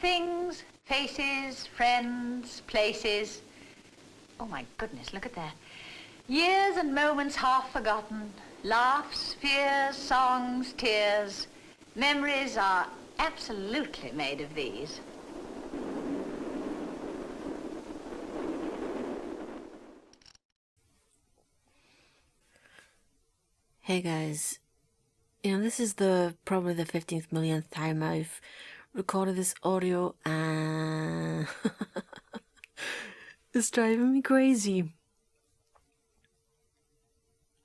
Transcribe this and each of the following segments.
Things, faces, friends, places. Oh my goodness, look at that. Years and moments half forgotten. Laughs, fears, songs, tears. Memories are absolutely made of these. Hey guys, this is probably the 15th millionth time I've recorded this audio and it's driving me crazy.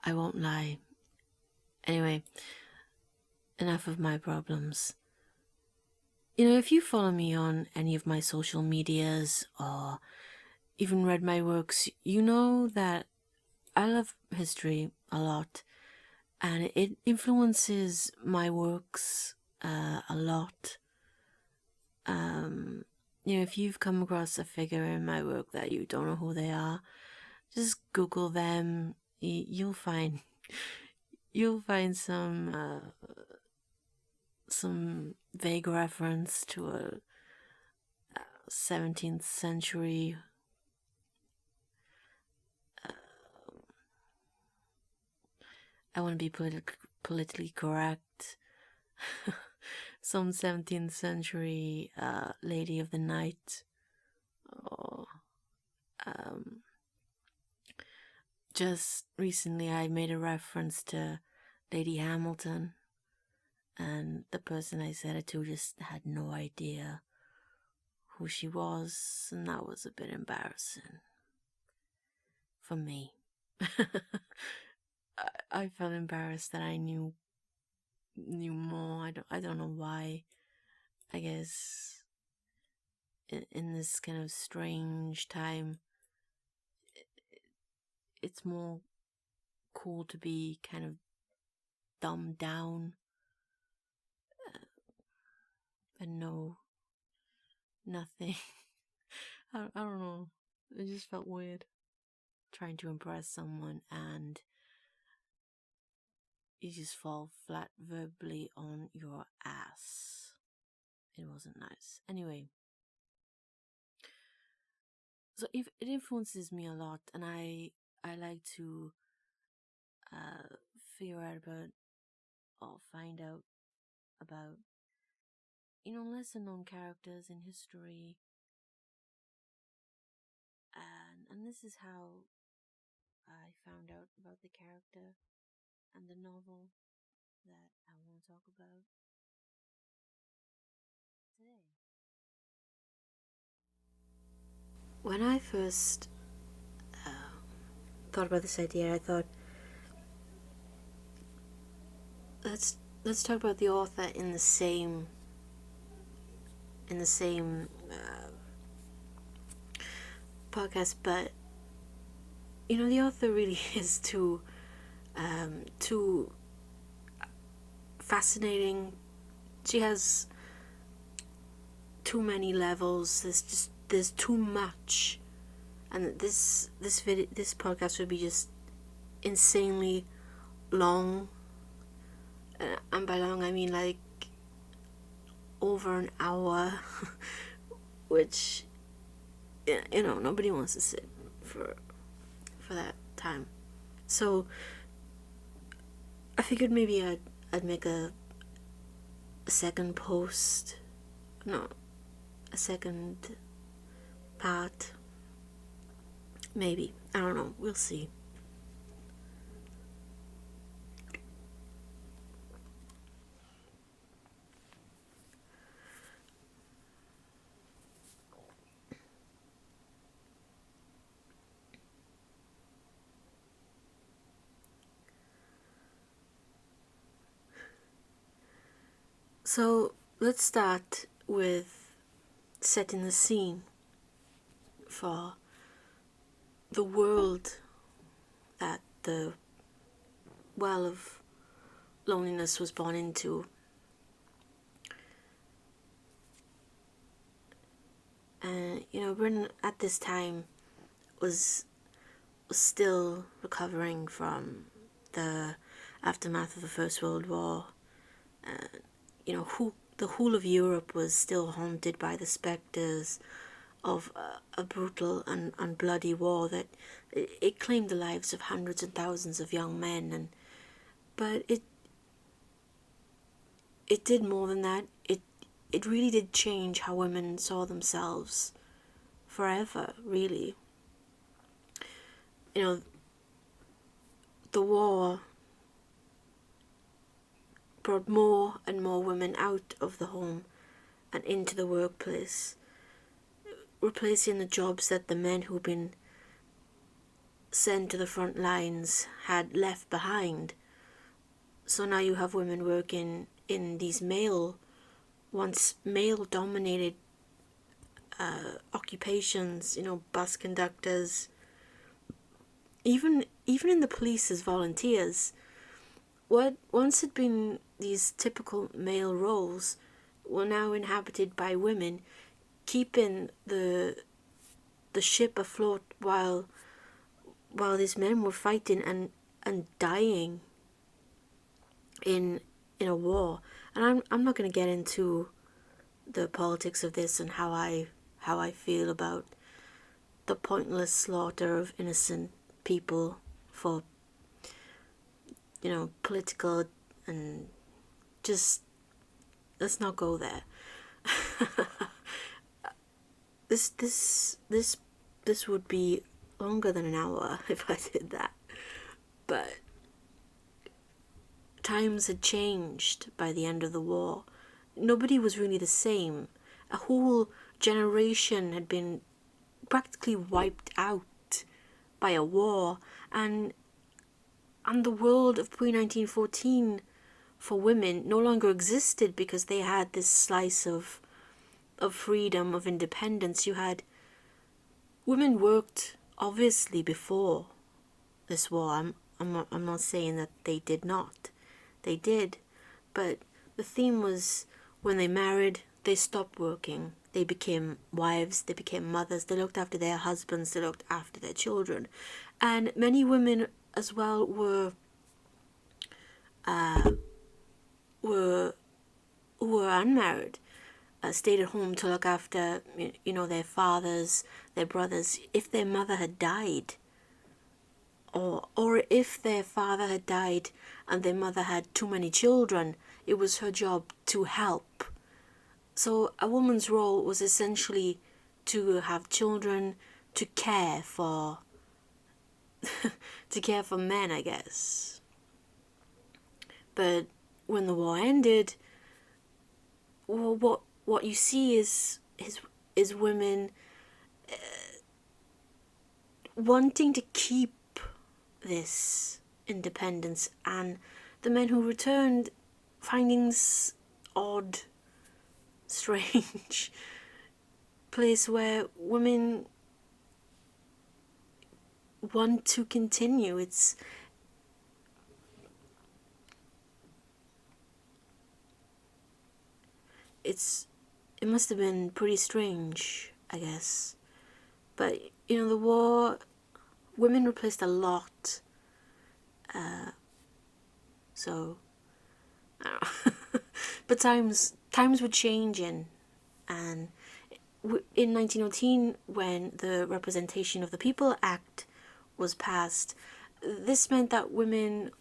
I won't lie. Anyway, enough of my problems. If you follow me on any of my social medias or even read my works, you know that I love history a lot. And it influences my works a lot. If you've come across a figure in my work that you don't know who they are, just Google them. You'll find some vague reference to a 17th century I want to be politically correct. Some 17th century lady of the night. Or, just recently I made a reference to Lady Hamilton, and the person I said it to just had no idea who she was, and that was a bit embarrassing for me. I felt embarrassed that I knew more. I don't know why. I guess in this kind of strange time, it's more cool to be kind of dumbed down and know nothing. I don't know. It just felt weird trying to impress someone and you just fall flat verbally on your ass. It wasn't nice. Anyway, so it influences me a lot, and I like to figure out about or find out about lesser known characters in history, and this is how I found out about the character and the novel that I want to talk about today. When I first thought about this idea, I thought, let's talk about the author in the same podcast, but the author really is too fascinating. She has too many levels. There's too much, and this podcast would be just insanely long. And by long I mean like over an hour, which nobody wants to sit for that time. So I figured maybe I'd make a second post, no, a second part, maybe. I don't know, we'll see. So let's start with setting the scene for the world that the Well of Loneliness was born into. And Britain at this time was still recovering from the aftermath of the First World War. the whole of Europe was still haunted by the spectres of a brutal and bloody war that it claimed the lives of hundreds and thousands of young men, but it did more than that. It really did change how women saw themselves forever, really. You know, the war brought more and more women out of the home and into the workplace, replacing the jobs that the men who'd been sent to the front lines had left behind. So now you have women working in these once male-dominated occupations, bus conductors, even in the police as volunteers. What once had been these typical male roles were now inhabited by women, keeping the ship afloat while these men were fighting and dying in a war. And I'm not going to get into the politics of this and how I feel about the pointless slaughter of innocent people for political, and just let's not go there. This would be longer than an hour if I did that. But times had changed by the end of the war. Nobody was really the same. A whole generation had been practically wiped out by a war, and the world of pre-1914 for women no longer existed because they had this slice of freedom, of independence. Women worked obviously before this war. I'm not saying that they did not. They did, but the theme was when they married, they stopped working. They became wives, they became mothers, they looked after their husbands, they looked after their children. And many women as well were unmarried, stayed at home to look after their fathers, their brothers, if their mother had died, or if their father had died and their mother had too many children, it was her job to help. So a woman's role was essentially to have children, to care for men, I guess. But when the war ended, well, what you see is women wanting to keep this independence, and the men who returned finding this odd, strange place where women want to continue. It must have been pretty strange, I guess. But the war, women replaced a lot. So I don't know. But times were changing, and in 1918, when the Representation of the People Act was passed, this meant that women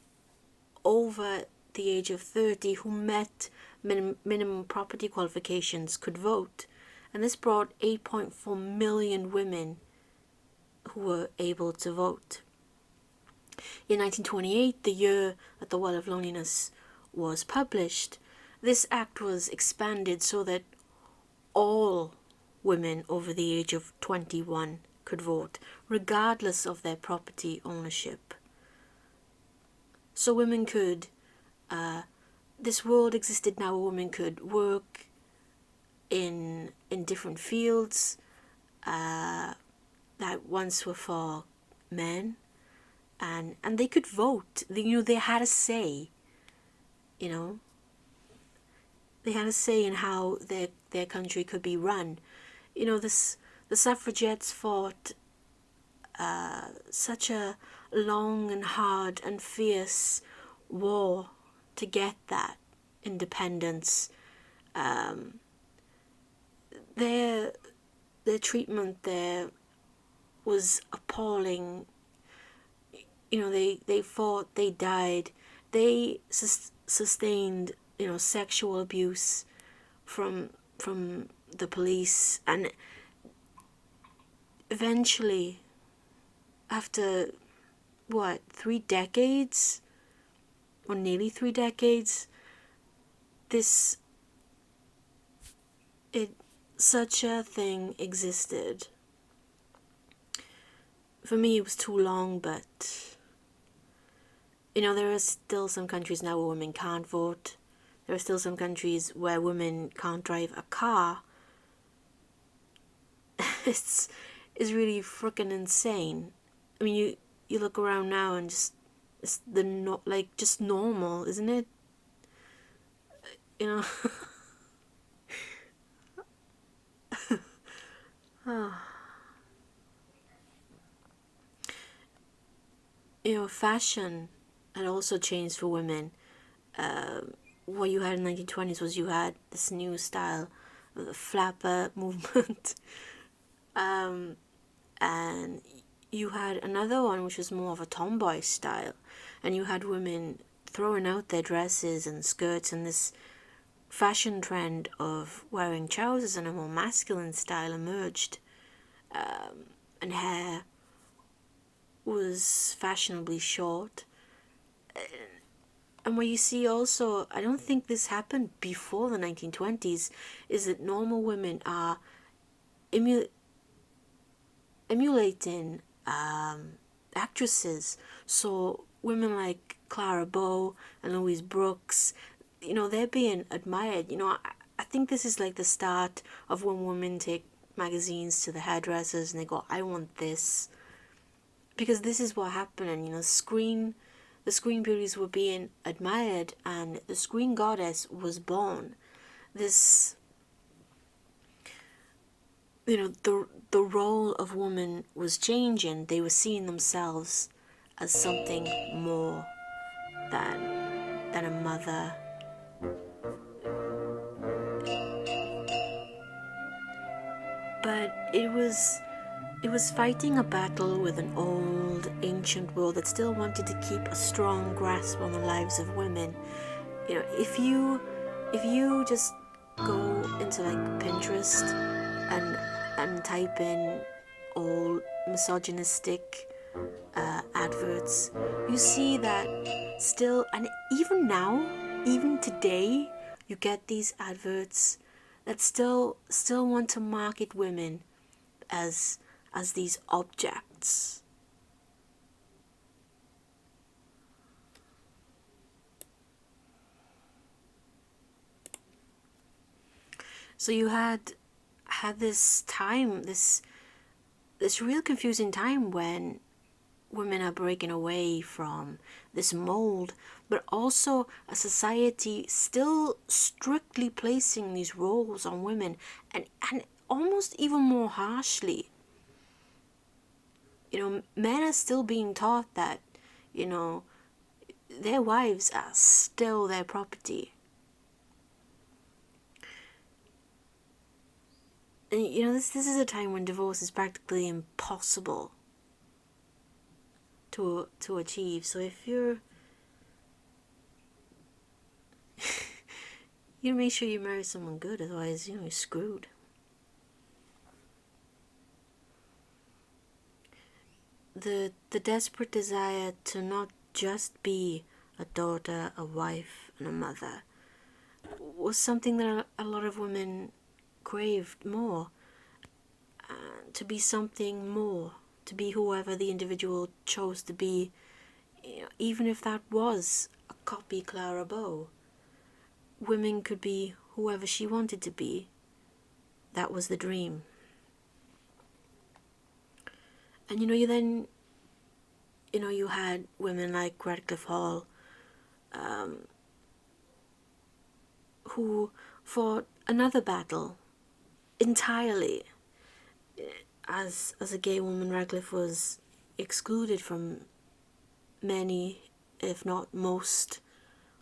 over the age of 30 who met minimum property qualifications could vote, and this brought 8.4 million women who were able to vote. In 1928, the year that The Well of Loneliness was published, this act was expanded so that all women over the age of 21 could vote, regardless of their property ownership. So women could, this world existed now where women could work in different fields that once were for men, and they could vote. They had a say. They had a say in how their country could be run. The suffragettes fought such a long and hard and fierce war to get that independence, Their treatment there was appalling. They fought, they died, they sustained, sexual abuse from the police, and eventually, after 3 decades, or nearly 3 decades, such a thing existed. For me, it was too long, but there are still some countries now where women can't vote. There are still some countries where women can't drive a car. It's really freaking insane. I mean, you look around now and just it's just normal, isn't it? Fashion had also changed for women. What you had in the 1920s was you had this new style, the flapper movement, and you had another one which was more of a tomboy style, and you had women throwing out their dresses and skirts, and this fashion trend of wearing trousers in a more masculine style emerged, and hair was fashionably short. And what you see also, I don't think this happened before the 1920s, is that normal women are emulating actresses. So women like Clara Bow and Louise Brooks, they're being admired. I think this is like the start of when women take magazines to the hairdressers and they go, I want this. Because this is what happened, and the screen beauties were being admired, and the screen goddess was born. This, the role of woman was changing. They were seeing themselves as something more than a mother. But it was fighting a battle with an old, ancient world that still wanted to keep a strong grasp on the lives of women. If you just go into like Pinterest and type in old misogynistic adverts, you see that still, and even now, even today, you get these adverts that still want to market women as these objects. So you had this time, this real confusing time when women are breaking away from this mold, but also a society still strictly placing these roles on women, and almost even more harshly. Men are still being taught that, their wives are still their property. And, this is a time when divorce is practically impossible to achieve. So if you're... you make sure you marry someone good, otherwise, you're screwed. The desperate desire to not just be a daughter, a wife, and a mother was something that a lot of women craved more. To be something more, to be whoever the individual chose to be, even if that was a copy Clara Bow. Women could be whoever she wanted to be. That was the dream. And you had women like Radclyffe Hall, who fought another battle entirely. As a gay woman, Radclyffe was excluded from many, if not most,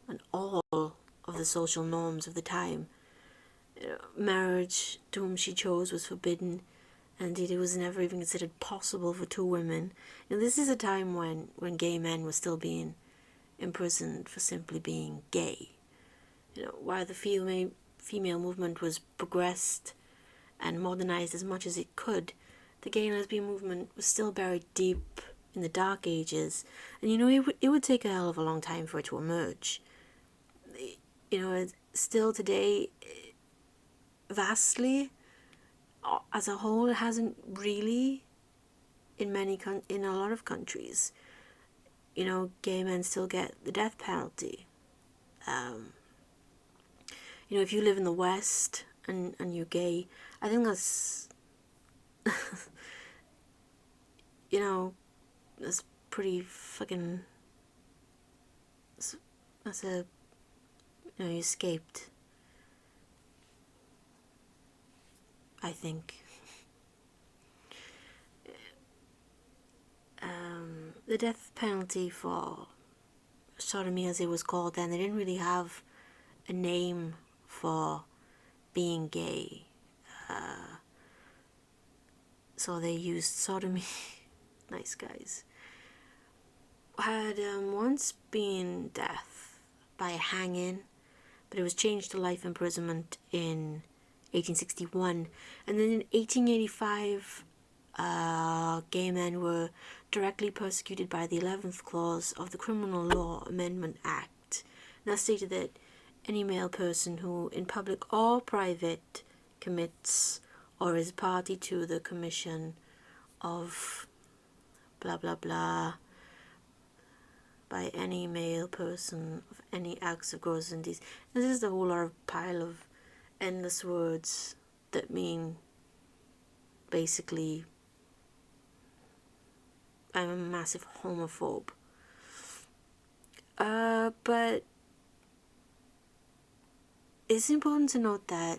and all of the social norms of the time. marriage to whom she chose was forbidden. Indeed, it was never even considered possible for two women. This is a time when gay men were still being imprisoned for simply being gay. While the female movement was progressed and modernized as much as it could, the gay and lesbian movement was still buried deep in the dark ages. And it would take a hell of a long time for it to emerge. Still today, vastly, as a whole, it hasn't really, in a lot of countries, gay men still get the death penalty. If you live in the West and you're gay, I think that's, that's pretty fucking, that's a, you escaped, I think. The death penalty for sodomy, as it was called then, they didn't really have a name for being gay. So they used sodomy. Nice guys. Had once been death by hanging, but it was changed to life imprisonment in 1861. And then in 1885, gay men were directly persecuted by the 11th clause of the Criminal Law Amendment Act. And that stated that any male person who, in public or private, commits or is party to the commission of blah blah blah by any male person of any acts of gross indecency. This is the whole lot of pile of endless words that mean basically I'm a massive homophobe. But it's important to note that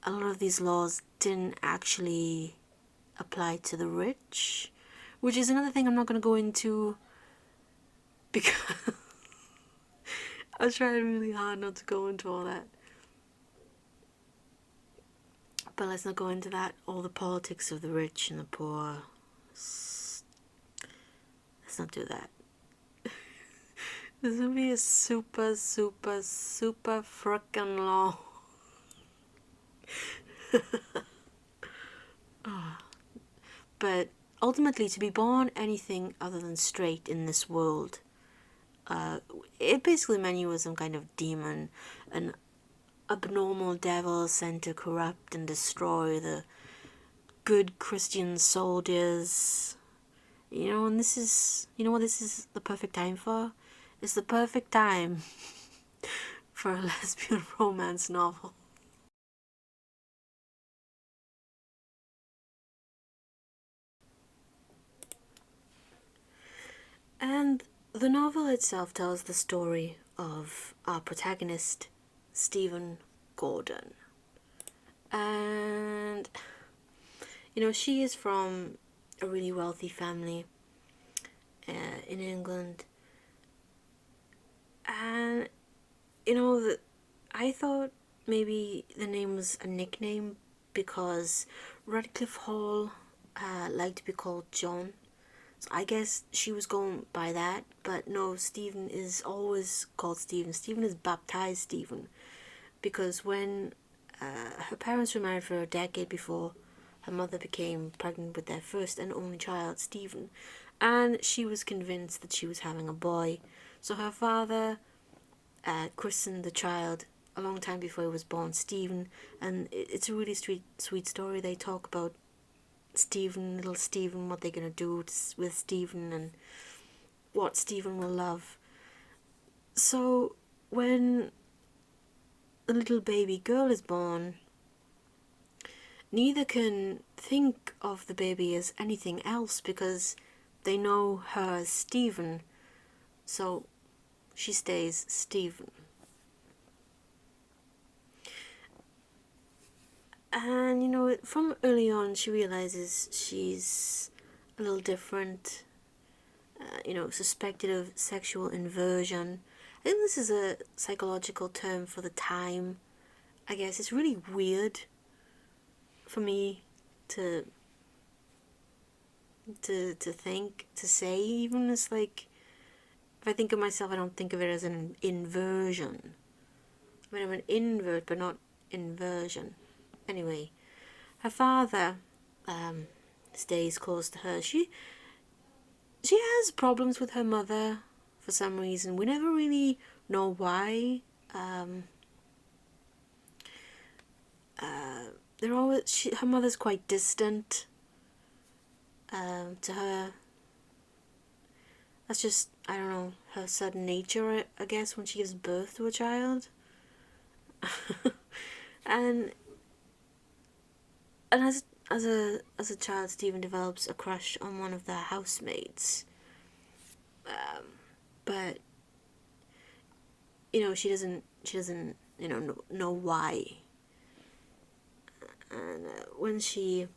a lot of these laws didn't actually apply to the rich, which is another thing I'm not going to go into because I was trying really hard not to go into all that. But let's not go into that. All the politics of the rich and the poor. Let's not do that. This would be a super, super, super frickin' long. But ultimately, to be born anything other than straight in this world, it basically meant you were some kind of demon, an abnormal devil sent to corrupt and destroy the good Christian soldiers. And this is, what this is the perfect time for? It's the perfect time for a lesbian romance novel. And the novel itself tells the story of our protagonist, Stephen Gordon. And, she is from a really wealthy family in England. And, I thought maybe the name was a nickname because Radclyffe Hall liked to be called John. So I guess she was going by that, but no, Stephen is always called Stephen. Stephen is baptized Stephen, because when her parents were married for a decade before her mother became pregnant with their first and only child, Stephen, and she was convinced that she was having a boy. So her father christened the child a long time before he was born, Stephen, and it's a really sweet story. They talk about little Stephen, what they're going to do with Stephen and what Stephen will love. So when the little baby girl is born, neither can think of the baby as anything else because they know her as Stephen, so she stays Stephen. And from early on she realizes she's a little different, suspected of sexual inversion. I think this is a psychological term for the time. I guess it's really weird for me to think, to say even. It's like, if I think of myself, I don't think of it as an inversion. I mean, I'm an invert, but not inversion. Anyway, her father stays close to her. She has problems with her mother for some reason. We never really know why. Her mother's quite distant to her. That's just, I don't know, her sudden nature, I guess, when she gives birth to a child. and as a child, Stephen develops a crush on one of the housemates. But she doesn't know why. And when she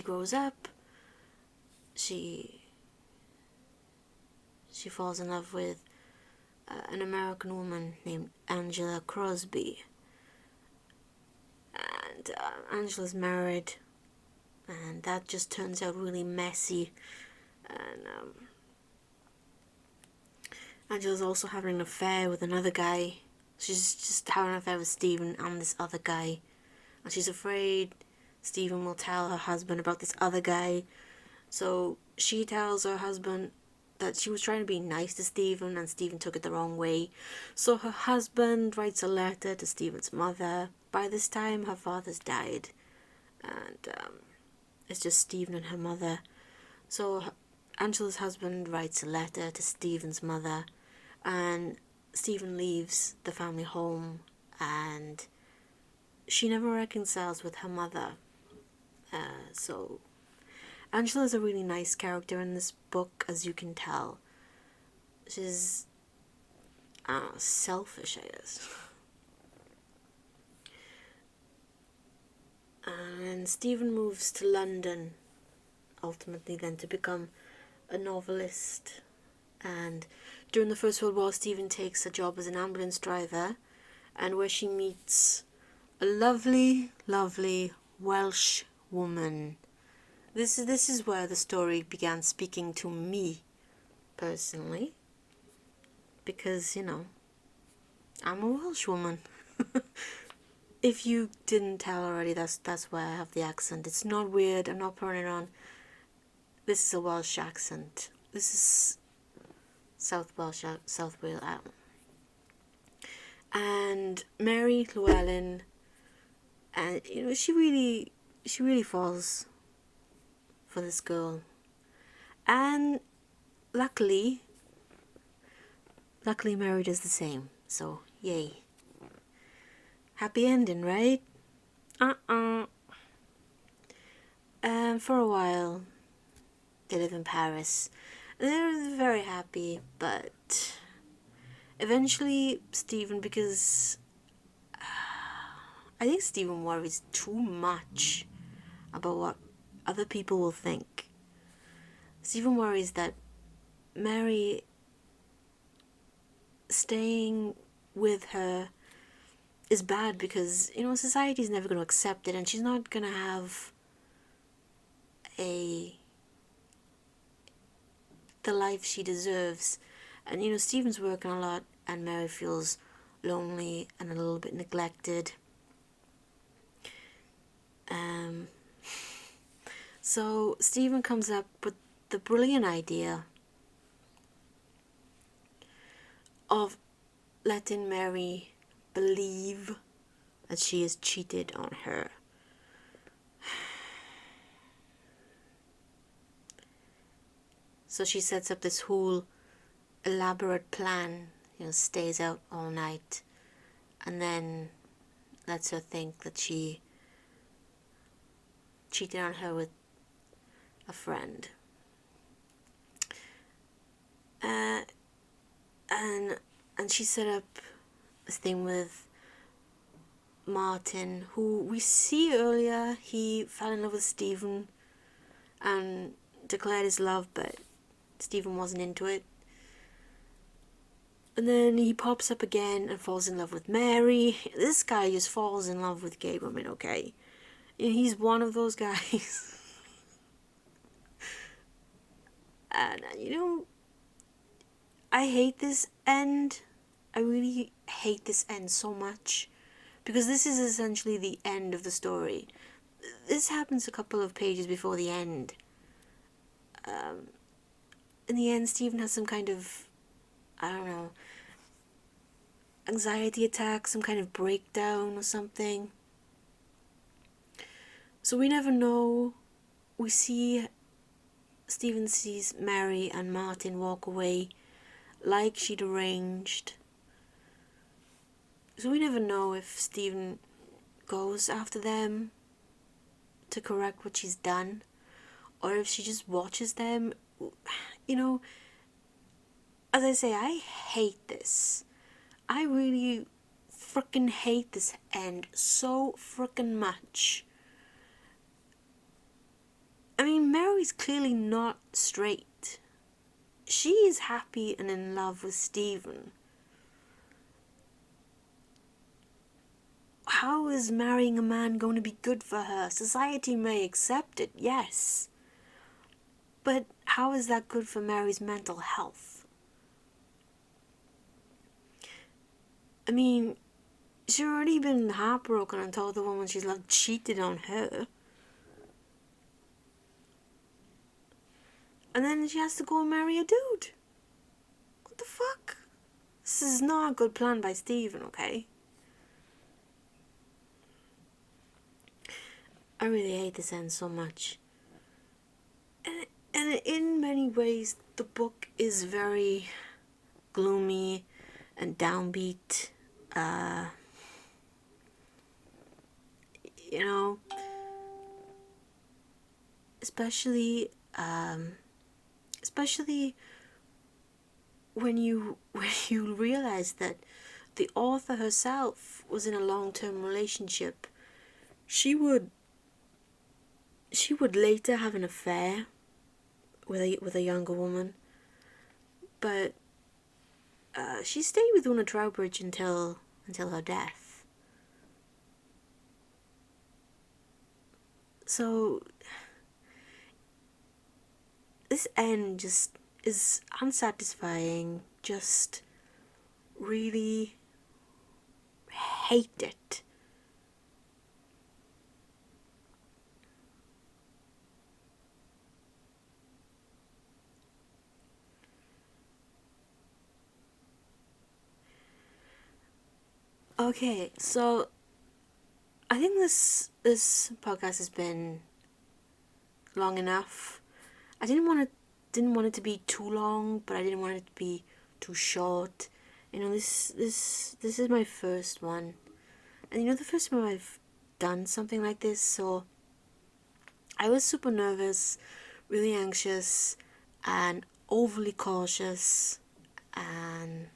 grows up, she falls in love with an American woman named Angela Crosby. And Angela's married, and that just turns out really messy. And Angela's also having an affair with another guy. She's just having an affair with Stephen and this other guy. And she's afraid Stephen will tell her husband about this other guy. So she tells her husband that she was trying to be nice to Stephen, and Stephen took it the wrong way. So her husband writes a letter to Stephen's mother. By this time, her father's died. And it's just Stephen and her mother. So Angela's husband writes a letter to Stephen's mother, and Stephen leaves the family home, and she never reconciles with her mother. So Angela's a really nice character in this book, as you can tell. She's selfish, I guess. And Stephen moves to London, ultimately then, to become a novelist. And during the First World War, Stephen takes a job as an ambulance driver, and where she meets a lovely, lovely Welsh woman. This is where the story began speaking to me, personally, because, I'm a Welsh woman. If you didn't tell already, that's why I have the accent. It's not weird, I'm not putting it on. This is a Welsh accent. This is South Welsh, South Wales. And Mary Llewellyn, and she really falls for this girl. And luckily Mary does the same. So yay. Happy ending, right? For a while, they live in Paris. They're very happy, but eventually Stephen, because I think Stephen worries too much about what other people will think. Stephen worries that Mary staying with her is bad because, society's never going to accept it, and she's not going to have the life she deserves. And, Stephen's working a lot, and Mary feels lonely and a little bit neglected. So Stephen comes up with the brilliant idea of letting Mary believe that she has cheated on her. So she sets up this whole elaborate plan, stays out all night, and then lets her think that she cheated on her with a friend. And she set up this thing with Martin, who we see earlier. He fell in love with Stephen and declared his love, but Stephen wasn't into it. And then he pops up again and falls in love with Mary. This guy just falls in love with gay women, okay? And he's one of those guys. And, I hate this end. I really hate this end so much. Because this is essentially the end of the story. This happens a couple of pages before the end. In the end, Stephen has some kind of, I don't know, anxiety attack, some kind of breakdown or something. So we never know. Stephen sees Mary and Martin walk away like she'd arranged. So we never know if Stephen goes after them to correct what she's done, or if she just watches them. As I say, I hate this. I really frickin' hate this end so frickin' much. I mean, Mary's clearly not straight. She is happy and in love with Stephen. How is marrying a man going to be good for her? Society may accept it, yes. But how is that good for Mary's mental health? I mean, she's already been heartbroken and told the woman she's loved cheated on her. And then she has to go and marry a dude. What the fuck? This is not a good plan by Stephen, okay? I really hate this end so much. And in many ways, the book is very gloomy and downbeat. Especially when you realize that the author herself was in a long-term relationship. She would later have an affair with a younger woman, but she stayed with Una Trowbridge until her death. So this end just is unsatisfying. Just really hate it. Okay, so I think this podcast has been long enough. I didn't want it to be too long, but I didn't want it to be too short. This is my first one, and the first time I've done something like this, so I was super nervous, really anxious, and overly cautious, and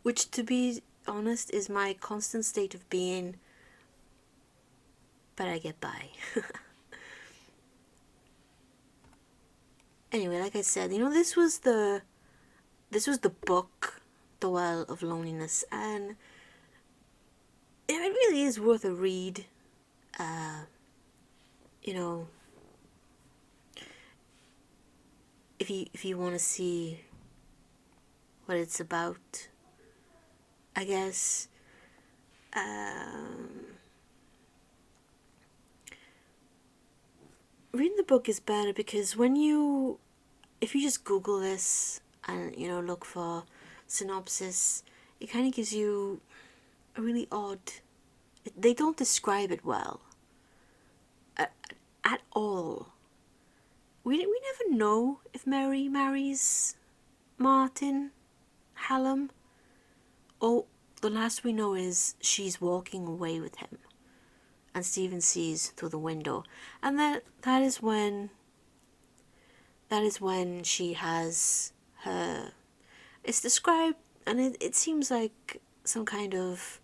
which, to be honest, is my constant state of being, but I get by. Anyway, like I said, this was the book, The Well of Loneliness, and it really is worth a read. If you want to see what it's about, I guess. Reading the book is better because if you just Google this and look for synopsis, it kind of gives you a really odd. They don't describe it well at all. We never know if Mary marries Martin Hallam. Oh, the last we know is she's walking away with him, and Stephen sees through the window, and that is when she has her. It's described, and it seems like some kind of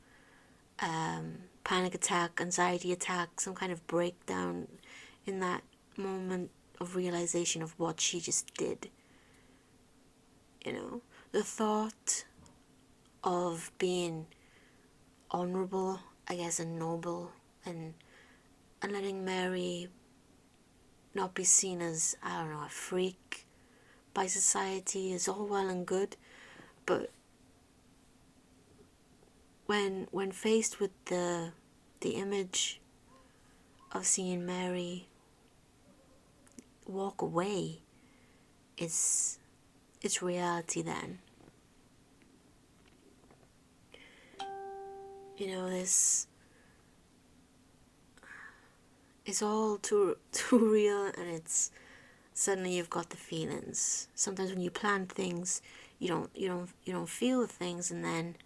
panic attack, anxiety attack, some kind of breakdown in that moment of realization of what she just did. you know, the thought of being honourable, I guess, and noble, and letting Mary not be seen as, I don't know, a freak by society is all well and good, but when faced with the image of seeing Mary walk away, it's reality then. You know, this it's all too real, and it's suddenly you've got the feelings. Sometimes when you plan things, you don't feel the things, and then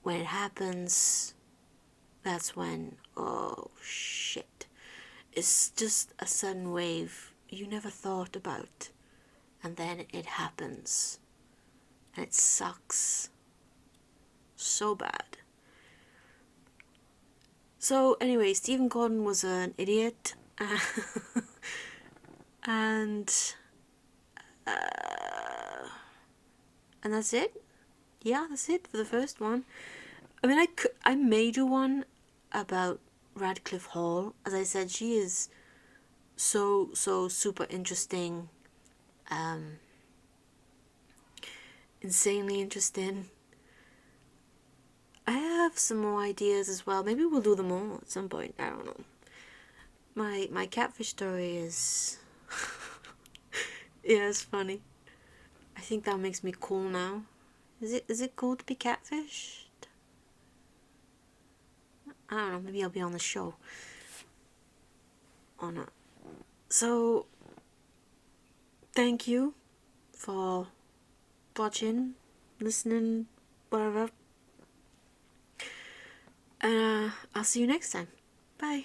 when it happens, that's when, oh shit, it's just a sudden wave you never thought about, and then it happens, and it sucks so bad. So anyway, Stephen Gordon was an idiot, and that's it. Yeah, that's it for the first one. I mean, I may do one about Radclyffe Hall. As I said, she is so super interesting, insanely interesting. I have some more ideas as well. Maybe we'll do them all at some point. I don't know. My catfish story is yeah, it's funny. I think that makes me cool now. Is it cool to be catfished? I don't know, maybe I'll be on the show or not. So thank you for watching, listening, whatever. And I'll see you next time. Bye.